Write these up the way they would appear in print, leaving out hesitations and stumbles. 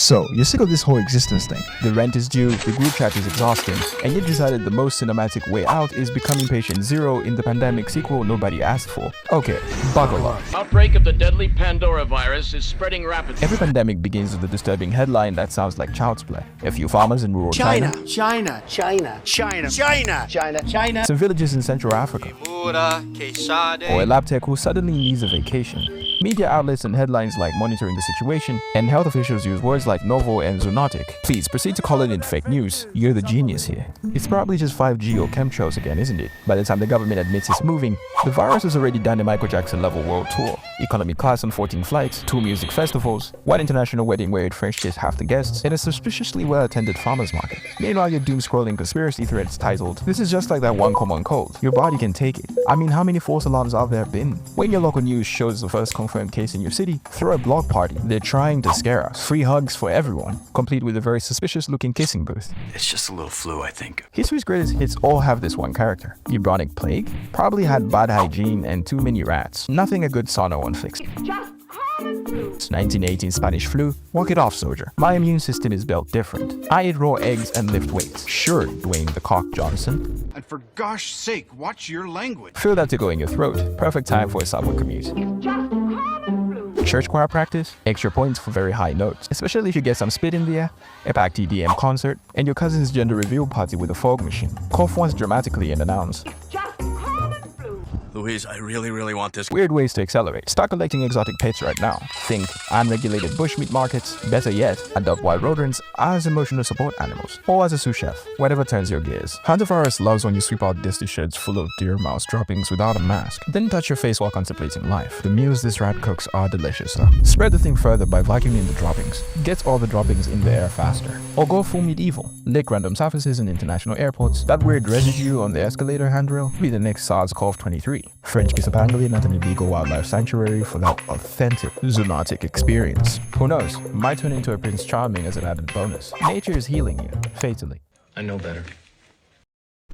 So, you're sick of this whole existence thing. The rent is due, the group chat is exhausting, and you decided the most cinematic way out is becoming patient zero in the pandemic sequel nobody asked for. Okay, buckle up. Outbreak of the deadly Pandora virus is spreading rapidly. Every pandemic begins with a disturbing headline that sounds like child's play. A few farmers in rural China. Some villages in Central Africa. Or a lab tech who suddenly needs a vacation. Media outlets and headlines like monitoring the situation, and health officials use words like novel and zoonotic. Please proceed to call it in fake news. You're the genius here. It's probably just 5G or chemtrails again, isn't it? By the time the government admits it's moving, the virus has already done a Michael Jackson level world tour. Economy class on 14 flights, 2 music festivals, 1 international wedding where it French kissed half the guests, and a suspiciously well-attended farmer's market. Meanwhile, you're doom-scrolling conspiracy threads titled, "This is just like that one common cold. Your body can take it." I mean, how many false alarms have there been? When your local news shows the first confirmed case in your city, throw a block party. They're trying to scare us. Free hugs for everyone, complete with a very suspicious-looking kissing booth. It's just a little flu, I think. History's greatest hits all have this one character. Bubonic plague probably had bad hygiene and too many rats. Nothing a good sauna won't fix. 1918 Spanish flu. Walk it off, soldier. My immune system is built different. I eat raw eggs and lift weights. Sure, Dwayne the Cock Johnson. And for gosh sake, watch your language. Feel that to go in your throat. Perfect time for a subway commute. Church choir practice, extra points for very high notes, especially if you get some spit in the air, a packed EDM concert, and your cousin's gender reveal party with a fog machine. Cough once dramatically and announce, Louise, I really want this. Weird ways to accelerate. Start collecting exotic pets right now. Think unregulated bushmeat markets. Better yet, adopt wild rodents as emotional support animals, or as a sous chef, whatever turns your gears. Hantavirus loves when you sweep out dusty sheds full of deer mouse droppings without a mask, then touch your face while contemplating life. The meals this rat cooks are delicious, though. Spread the thing further by vacuuming the droppings. Get all the droppings in the air faster. Or go full medieval. Lick random surfaces in international airports. That weird residue on the escalator handrail be the next SARS-CoV-23. French kiss a pangolin at an illegal wildlife sanctuary for that authentic zoonotic experience. Who knows, might turn into a Prince Charming as an added bonus. Nature is healing you, fatally. I know better.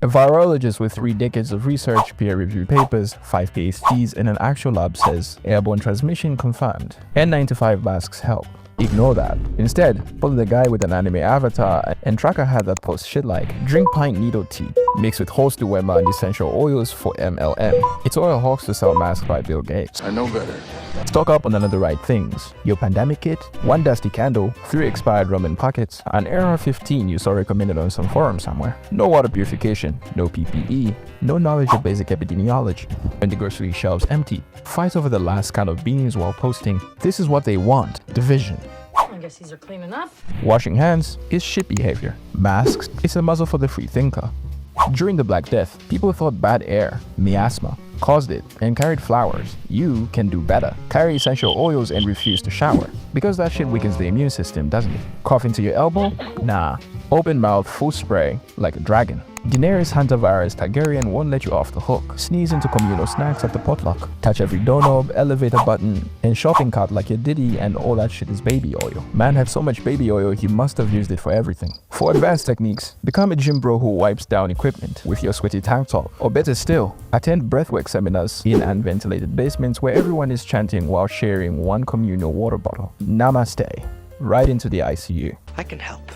A virologist with 3 decades of research, peer-reviewed papers, 5 PhDs, and an actual lab says airborne transmission confirmed. N95 masks help. Ignore that. Instead, follow the guy with an anime avatar and tracker hat that posts shit like drink pint needle tea mixed with horse duema and essential oils for MLM. It's oil hawks to sell masks by Bill Gates. I know better. Stock up on none of the right things. Your pandemic kit, 1 dusty candle, 3 expired ramen packets, an AR-15 you saw recommended on some forum somewhere. No water purification, no PPE, no knowledge of basic epidemiology. When the grocery shelves empty, fight over the last can of beans while posting, "This is what they want, division." I guess these are clean enough. Washing hands is shit behavior. Masks is a muzzle for the free thinker. During the Black Death, people thought bad air, miasma, caused it and carried flowers. You can do better. Carry essential oils and refuse to shower. Because that shit weakens the immune system, doesn't it? Cough into your elbow? Nah. Open mouth, full spray, like a dragon. Daenerys hantavirus Targaryen won't let you off the hook. Sneeze into communal snacks at the potluck. Touch every doorknob, elevator button, and shopping cart like your Diddy, and all that shit is baby oil. Man had so much baby oil he must have used it for everything. For advanced techniques, become a gym bro who wipes down equipment with your sweaty tank top. Or better still, attend breathwork seminars in unventilated basements where everyone is chanting while sharing 1 communal water bottle. Namaste. Right into the ICU. I can help.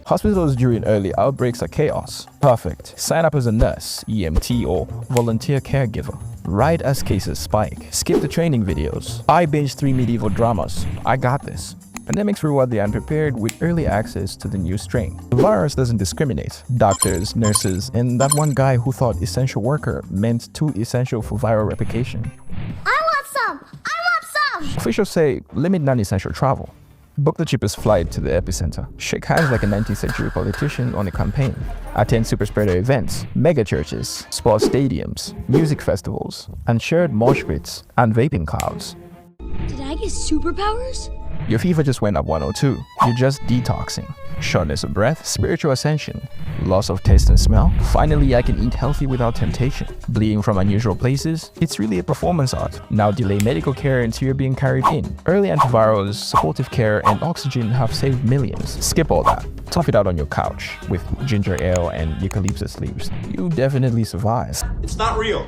Hospitals during early outbreaks are chaos. Perfect. Sign up as a nurse, EMT, or volunteer caregiver. Right as cases spike. Skip the training videos. I binge 3 medieval dramas. I got this. Pandemics reward the unprepared with early access to the new strain. The virus doesn't discriminate. Doctors, nurses, and that one guy who thought essential worker meant too essential for viral replication. I want some! I want some! Officials say limit non-essential travel. Book the cheapest flight to the epicenter. Shake hands like a 19th century politician on a campaign. Attend super spreader events, mega churches, sports stadiums, music festivals, and shared mosh pits and vaping clouds. Did I get superpowers? Your fever just went up 102. You're just detoxing. Shortness of breath, spiritual ascension, loss of taste and smell. Finally, I can eat healthy without temptation. Bleeding from unusual places. It's really a performance art. Now delay medical care until you're being carried in. Early antivirals, supportive care, and oxygen have saved millions. Skip all that. Tough it out on your couch with ginger ale and eucalyptus leaves. You definitely survive. It's not real.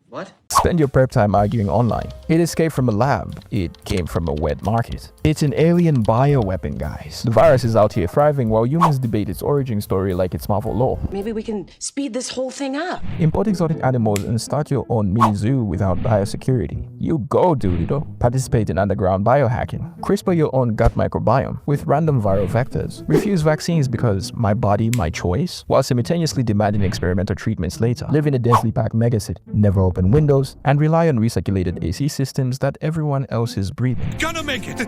What? What? Spend your prep time arguing online. It escaped from a lab. It came from a wet market. It's an alien bioweapon, guys. The virus is out here thriving while humans debate its origin story like it's Marvel lore. Maybe we can speed this whole thing up. Import exotic animals and start your own mini zoo without biosecurity. You go, dude. Participate in underground biohacking. CRISPR your own gut microbiome with random viral vectors. Refuse vaccines because my body, my choice, while simultaneously demanding experimental treatments later. Live in a densely packed megacity. Never open windows and rely on recirculated AC systems that everyone else is breathing. Gonna make it!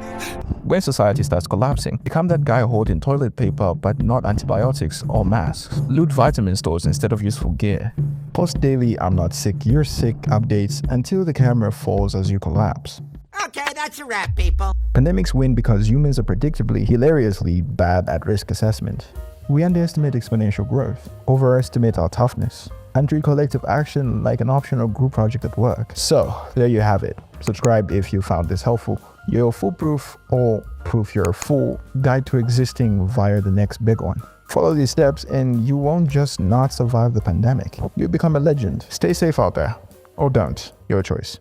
When society starts collapsing, become that guy holding toilet paper but not antibiotics or masks. Loot vitamin stores instead of useful gear. Post daily "I'm not sick, you're sick" updates until the camera falls as you collapse. Okay, that's a wrap, people. Pandemics win because humans are predictably, hilariously bad at risk assessment. We underestimate exponential growth, overestimate our toughness, and treat collective action like an optional group project at work. So, there you have it. Subscribe if you found this helpful. Your foolproof or proof you're a fool guide to existing via the next big one. Follow these steps and you won't just not survive the pandemic. You'll become a legend. Stay safe out there. Or don't. Your choice.